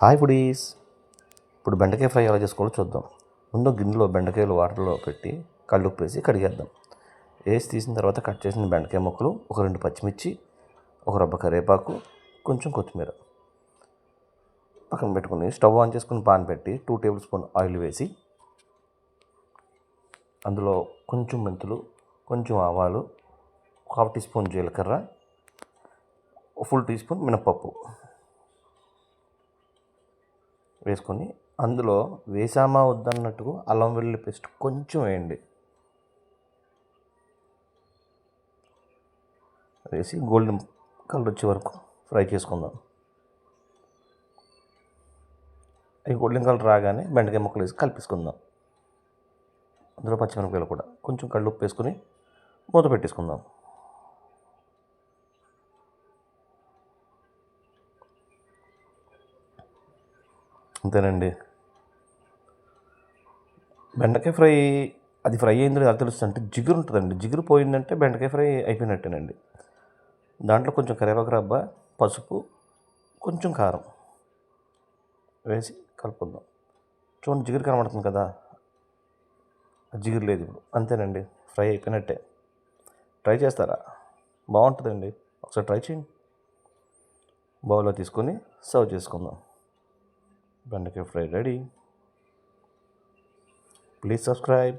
Hi foodies. ఇప్పుడు బెండకాయ fry ఎలా చేసుకోవాలో చూద్దాం. ముందు గిన్నెలో బెండకాయలు వాటర్లో పెట్టి కళ్ళుప్పు వేసి కడిగేద్దాం. వేసి తీసిన తర్వాత కట్ చేసిన బెండకాయ ముక్కలు, ఒక 2 పచ్చిమిర్చి, ఒక రబ్బ కరివేపాకు, కొంచెం కొత్తిమీర పక్కన పెట్టుకుని స్టవ్ ఆన్ చేసుకుని పాన్ పెట్టి 2 టేబుల్ స్పూన్ ఆయిల్ వేసి అందులో కొంచెం మెంతులు, కొంచెం ఆవాలు, 1/2 టీ స్పూన్ జీలకర్ర, ఫుల్ టీ స్పూన్ మినపప్పు వేసుకొని అందులో వేసామా వద్దన్నట్టుగా అల్లం వెల్లుల్లి పేస్ట్ కొంచెం వేయండి. వేసి గోల్డెన్ కలర్ వచ్చే వరకు ఫ్రై చేసుకుందాం. ఈ గోల్డెన్ కలర్ రాగానే బెండకాయ ముక్కలు వేసి కలిపేసుకుందాం. అందులో పచ్చిమిరపకాయలు కూడా కొంచెం కళ్ళుప్పు వేసుకొని మూత పెట్టేసుకుందాం. అంతేనండి. బెండకాయ ఫ్రై అది ఫ్రై అయిందో ఎలా తెలుస్తుంది అంటే జిగురు ఉంటుందండి. జిగురు పోయిందంటే బెండకాయ ఫ్రై అయిపోయినట్టేనండి. దాంట్లో కొంచెం కరివేపాకు రబ్బ, పసుపు, కొంచెం కారం వేసి కలుపుకుందాం. చూడండి జిగురు కనబడుతుంది కదా, జిగురు లేదు ఇప్పుడు. అంతేనండి, ఫ్రై అయిపోయినట్టే. ట్రై చేస్తారా? బాగుంటుందండి, ఒకసారి ట్రై చేయండి. బౌల్లో తీసుకొని సర్వ్ చేసుకుందాం. బెండకాయ ఫ్రై రెడీ. Please subscribe.